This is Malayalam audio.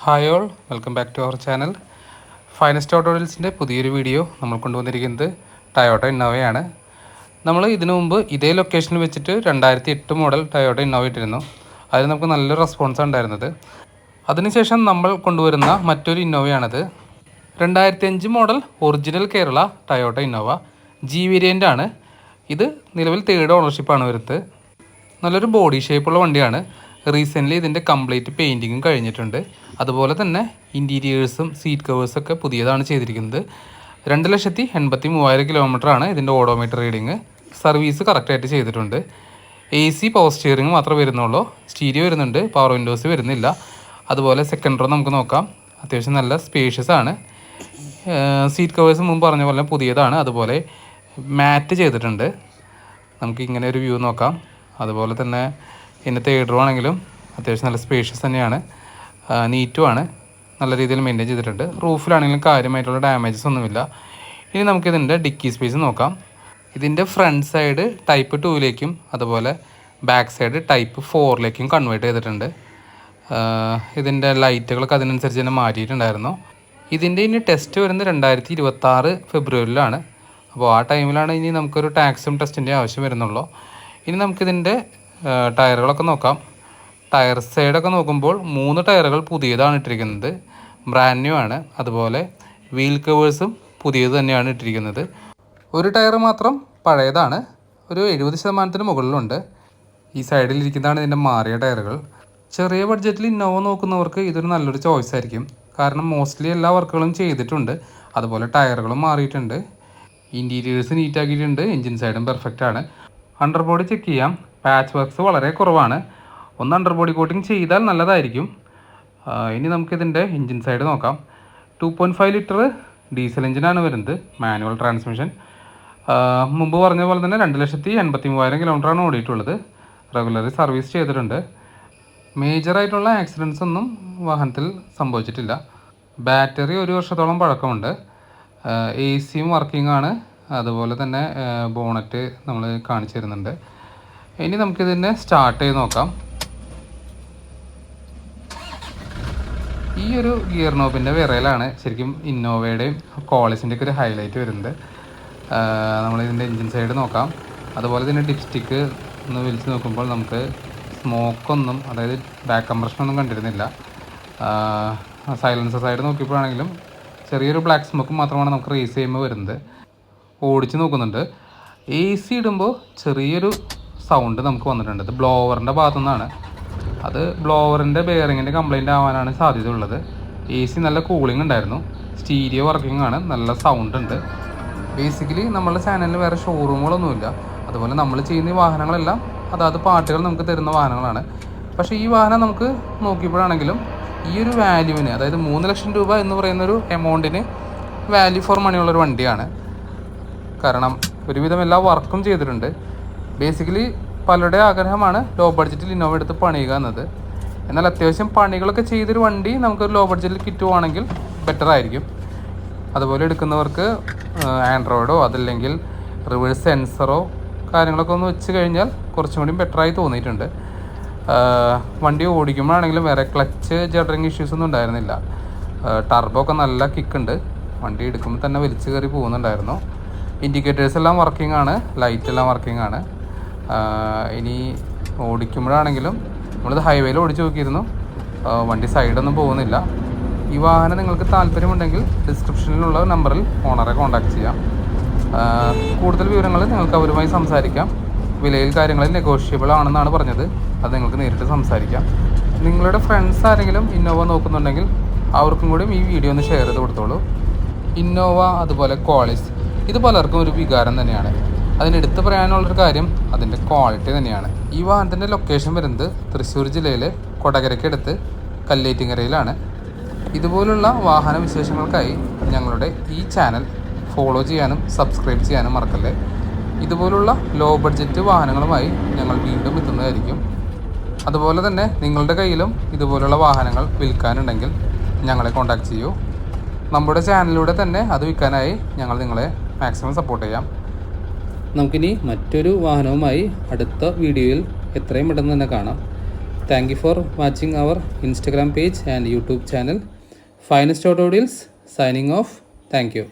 Hi all, welcome back to our channel. Finest ഓട്ടോമൊബൈൽസിൻ്റെ പുതിയൊരു വീഡിയോ നമ്മൾ കൊണ്ടുവന്നിരിക്കുന്നത് ടയോട്ട ഇന്നോവയാണ്. നമ്മൾ ഇതിനു മുമ്പ് ഇതേ ലൊക്കേഷനിൽ വെച്ചിട്ട് 2008 മോഡൽ ടയോട്ട ഇന്നോവ ഇട്ടിരുന്നു. അതിൽ നമുക്ക് നല്ലൊരു റെസ്പോൺസാണ് ഉണ്ടായിരുന്നത്. അതിനുശേഷം നമ്മൾ കൊണ്ടുവരുന്ന മറ്റൊരു ഇന്നോവയാണത്. 2005 model original Kerala Toyota Innova G variant ആണ്. ഇത് നിലവിൽ 3rd ഓണർഷിപ്പാണ് വരുന്നത്. നല്ലൊരു ബോഡി ഷേപ്പുള്ള വണ്ടിയാണ്. റീസെൻ്റ്ലി ഇതിൻ്റെ കംപ്ലീറ്റ് പെയിൻറ്റിങ്ങും കഴിഞ്ഞിട്ടുണ്ട്. അതുപോലെ തന്നെ ഇൻറ്റീരിയേഴ്സും സീറ്റ് കവേഴ്സൊക്കെ പുതിയതാണ് ചെയ്തിരിക്കുന്നത്. 2,83,000 കിലോമീറ്ററാണ് ഇതിൻ്റെ ഓഡോമീറ്റർ റീഡിങ്. സർവീസ് കറക്റ്റായിട്ട് ചെയ്തിട്ടുണ്ട്. AC പവർ സ്റ്റിയറിംഗ് മാത്രമേ വരുന്നുള്ളൂ. സ്റ്റീരിയോ വരുന്നുണ്ട്, പവർ വിൻഡോസ് വരുന്നില്ല. അതുപോലെ സെക്കൻഡ് റോ നമുക്ക് നോക്കാം. അത്യാവശ്യം നല്ല സ്പേഷ്യസ് ആണ്. സീറ്റ് കവേഴ്സ് മുമ്പ് പറഞ്ഞ പോലെ പുതിയതാണ്. അതുപോലെ മാറ്റ് ചെയ്തിട്ടുണ്ട്. നമുക്ക് ഇങ്ങനെ ഒരു വ്യൂ നോക്കാം. അതുപോലെ തന്നെ ഇന്നത്തെ തേർഡ് ആണെങ്കിലും അത്യാവശ്യം നല്ല സ്പേഷ്യസ് തന്നെയാണ്, നീറ്റുമാണ്, നല്ല രീതിയിൽ മെയിൻറ്റെയിൻ ചെയ്തിട്ടുണ്ട്. റൂഫിലാണെങ്കിലും കാര്യമായിട്ടുള്ള ഡാമേജസ് ഒന്നുമില്ല. ഇനി നമുക്കിതിൻ്റെ ഡിക്കി സ്പേസ് നോക്കാം. ഇതിൻ്റെ ഫ്രണ്ട് സൈഡ് ടൈപ്പ് 2ലേക്കും അതുപോലെ ബാക്ക് സൈഡ് ടൈപ്പ് 4ലേക്കും കൺവേർട്ട് ചെയ്തിട്ടുണ്ട്. ഇതിൻ്റെ ലൈറ്റുകളൊക്കെ അതിനനുസരിച്ച് തന്നെ മാറ്റിയിട്ടുണ്ടായിരുന്നു. ഇതിൻ്റെ ഇനി ടെസ്റ്റ് വരുന്നത് 2026 ഫെബ്രുവരിയിലാണ്. അപ്പോൾ ആ ടൈമിലാണ് ഇനി നമുക്കൊരു ടാക്സും ടെസ്റ്റിൻ്റെ ആവശ്യം വരുന്നുള്ളൂ. ഇനി നമുക്കിതിൻ്റെ ടയറുകളൊക്കെ നോക്കാം. ടയർ സൈഡൊക്കെ നോക്കുമ്പോൾ 3 ടയറുകൾ പുതിയതാണ് ഇട്ടിരിക്കുന്നത്, ബ്രാൻഡ് ന്യൂ ആണ്. അതുപോലെ വീൽ കവേഴ്സും പുതിയത് തന്നെയാണ് ഇട്ടിരിക്കുന്നത്. ഒരു ടയർ മാത്രം പഴയതാണ്, ഒരു 70% മുകളിലുണ്ട്. ഈ സൈഡിലിരിക്കുന്നതാണ് ഇതിൻ്റെ മാറിയ ടയറുകൾ. ചെറിയ ബഡ്ജറ്റിൽ ഇന്നോവ നോക്കുന്നവർക്ക് ഇതൊരു നല്ലൊരു ചോയ്സ് ആയിരിക്കും. കാരണം മോസ്റ്റ്ലി എല്ലാ വർക്കുകളും ചെയ്തിട്ടുണ്ട്. അതുപോലെ ടയറുകളും മാറിയിട്ടുണ്ട്, ഇൻറ്റീരിയേഴ്സ് നീറ്റാക്കിയിട്ടുണ്ട്, എൻജിൻ സൈഡും പെർഫെക്റ്റ് ആണ്. അണ്ടർ ബോഡി ചെക്ക് ചെയ്യാം. പാച്ച് വർക്ക്സ് വളരെ കുറവാണ്. ഒന്ന് അണ്ടർ ബോഡി കോട്ടിങ് ചെയ്താൽ നല്ലതായിരിക്കും. ഇനി നമുക്കിതിൻ്റെ എൻജിൻ സൈഡ് നോക്കാം. 2.5 ലിറ്റർ ഡീസൽ എഞ്ചിനാണ് വരുന്നത്, മാനുവൽ ട്രാൻസ്മിഷൻ. മുമ്പ് പറഞ്ഞ പോലെ തന്നെ 2,83,000 കിലോമീറ്ററാണ് ഓടിയിട്ടുള്ളത്. റെഗുലറി സർവീസ് ചെയ്തിട്ടുണ്ട്. മേജറായിട്ടുള്ള ആക്സിഡൻസ് ഒന്നും വാഹനത്തിൽ സംഭവിച്ചിട്ടില്ല. ബാറ്ററി 1 വർഷത്തോളം പഴക്കമുണ്ട്. AC വർക്കിംഗ് ആണ്. അതുപോലെ തന്നെ ബോണറ്റ് നമ്മൾ കാണിച്ചു തരുന്നുണ്ട്. ഇനി നമുക്കിതിനെ സ്റ്റാർട്ട് ചെയ്ത് നോക്കാം. ഈ ഒരു ഗിയർ നോബിൻ്റെ വിറയിലാണ് ശരിക്കും ഇന്നോവയുടെയും കോളിസിൻ്റെയൊക്കെ ഒരു ഹൈലൈറ്റ് വരുന്നത്. നമ്മളിതിൻ്റെ എൻജിൻ സൈഡ് നോക്കാം. അതുപോലെ തന്നെ ഡിപ്സ്റ്റിക്ക് ഒന്ന് വലിച്ച് നോക്കുമ്പോൾ നമുക്ക് സ്മോക്കൊന്നും, അതായത് ബാക്ക് കംപ്രഷനൊന്നും കണ്ടിരുന്നില്ല. സൈലൻസർ സൈഡ് നോക്കിയപ്പോഴാണെങ്കിലും ചെറിയൊരു ബ്ലാക്ക് സ്മോക്ക് മാത്രമാണ് നമുക്ക് റേസ് ചെയ്യുമ്പോൾ വരുന്നത്. ഓടിച്ച് നോക്കുന്നുണ്ട്. AC ഇടുമ്പോൾ ചെറിയൊരു സൗണ്ട് നമുക്ക് വന്നിട്ടുണ്ട്. ഇത് ബ്ലോവറിൻ്റെ ഭാഗത്തു നിന്നാണ്. അത് ബ്ലോവറിൻ്റെ ബെയറിങ്ങിൻ്റെ കംപ്ലൈൻറ്റ് ആവാനാണ് സാധ്യത ഉള്ളത്. AC നല്ല കൂളിംഗ് ഉണ്ടായിരുന്നു. സ്റ്റീരിയോ വർക്കിംഗ് ആണ്, നല്ല സൗണ്ട് ഉണ്ട്. ബേസിക്കലി നമ്മളുടെ ചാനലിൽ വേറെ ഷോറൂമുകളൊന്നുമില്ല. അതുപോലെ നമ്മൾ ചെയ്യുന്ന ഈ വാഹനങ്ങളെല്ലാം അതായത് പാർട്ടികൾ നമുക്ക് തരുന്ന വാഹനങ്ങളാണ്. പക്ഷേ ഈ വാഹനം നമുക്ക് നോക്കിയപ്പോഴാണെങ്കിലും ഈ ഒരു വാല്യൂവിന്, അതായത് 3 ലക്ഷം രൂപ എന്ന് പറയുന്നൊരു എമൗണ്ടിന് വാല്യൂ ഫോർ മണിയുള്ളൊരു വണ്ടിയാണ്. കാരണം ഒരുവിധം എല്ലാ വർക്കും ചെയ്തിട്ടുണ്ട്. ബേസിക്കലി പലരുടെ ആഗ്രഹമാണ് ലോ ബഡ്ജറ്റിൽ ഇന്നോവ എടുത്ത് പണിയുക എന്നത്. എന്നാൽ അത്യാവശ്യം പണികളൊക്കെ ചെയ്തൊരു വണ്ടി നമുക്കൊരു ലോ ബഡ്ജറ്റിൽ കിട്ടുവാണെങ്കിൽ ബെറ്റർ ആയിരിക്കും. അതുപോലെ എടുക്കുന്നവർക്ക് ആൻഡ്രോയിഡോ അതല്ലെങ്കിൽ റിവേഴ്സ് സെൻസറോ കാര്യങ്ങളൊക്കെ ഒന്ന് വെച്ച് കഴിഞ്ഞാൽ കുറച്ചും കൂടി ബെറ്ററായി തോന്നിയിട്ടുണ്ട്. വണ്ടി ഓടിക്കുമ്പോഴാണെങ്കിലും വേറെ ക്ലച്ച് ജഡറിങ് ഇഷ്യൂസൊന്നും ഉണ്ടായിരുന്നില്ല. ടർബോ ഒക്കെ നല്ല കിക്കുണ്ട്. വണ്ടി എടുക്കുമ്പോൾ തന്നെ വലിച്ചു കയറി പോകുന്നുണ്ടായിരുന്നു. ഇൻഡിക്കേറ്റേഴ്സ് എല്ലാം വർക്കിംഗ് ആണ്, ലൈറ്റ് എല്ലാം വർക്കിംഗ് ആണ്. ഇനി ഓടിക്കുമ്പോഴാണെങ്കിലും നമ്മളിത് ഹൈവേയിൽ ഓടിച്ച് നോക്കിയിരുന്നു, വണ്ടി സൈഡൊന്നും പോകുന്നില്ല. ഈ വാഹനം നിങ്ങൾക്ക് താല്പര്യമുണ്ടെങ്കിൽ ഡിസ്ക്രിപ്ഷനിലുള്ള നമ്പറിൽ ഓണറെ കോൺടാക്ട് ചെയ്യാം. കൂടുതൽ വിവരങ്ങൾ നിങ്ങൾക്ക് അവരുമായി സംസാരിക്കാം. വിലയിൽ കാര്യങ്ങളിൽ നെഗോഷ്യബിൾ ആണെന്നാണ് പറഞ്ഞത്. അത് നിങ്ങൾക്ക് നേരിട്ട് സംസാരിക്കാം. നിങ്ങളുടെ ഫ്രണ്ട്സ് ആരെങ്കിലും ഇന്നോവ നോക്കുന്നുണ്ടെങ്കിൽ അവർക്കും കൂടി ഈ വീഡിയോ ഒന്ന് ഷെയർ ചെയ്ത് കൊടുത്തോളൂ. ഇന്നോവ അതുപോലെ ക്വാളിസ് ഇത് പലർക്കും ഒരു വികാരം തന്നെയാണ്. അതിനെടുത്ത് പറയാനുള്ളൊരു കാര്യം അതിൻ്റെ ക്വാളിറ്റി തന്നെയാണ്. ഈ വാഹനത്തിൻ്റെ ലൊക്കേഷൻ വരുന്നത് തൃശ്ശൂർ ജില്ലയിലെ കൊടകരയ്ക്കടുത്ത് കല്ലേറ്റിങ്ങരയിലാണ്. ഇതുപോലുള്ള വാഹന വിശേഷങ്ങൾക്കായി ഞങ്ങളുടെ ഈ ചാനൽ ഫോളോ ചെയ്യാനും സബ്സ്ക്രൈബ് ചെയ്യാനും മറക്കല്ലേ. ഇതുപോലുള്ള ലോ ബഡ്ജറ്റ് വാഹനങ്ങളുമായി ഞങ്ങൾ വീണ്ടും എത്തുന്നതായിരിക്കും. അതുപോലെ തന്നെ നിങ്ങളുടെ കയ്യിലും ഇതുപോലുള്ള വാഹനങ്ങൾ വിൽക്കാനുണ്ടെങ്കിൽ ഞങ്ങളെ കോൺടാക്ട് ചെയ്യൂ. നമ്മുടെ ചാനലിലൂടെ തന്നെ അത് വിൽക്കാനായി ഞങ്ങൾ നിങ്ങളെ മാക്സിമം സപ്പോർട്ട് ചെയ്യാം. നമുക്കിനി മറ്റൊരു വാഹനവുമായി അടുത്ത വീഡിയോയിൽ എത്രയും പെട്ടെന്ന് തന്നെ കാണാം. Thank you for watching our Instagram page and YouTube channel. Finest Auto Deals signing off. Thank you.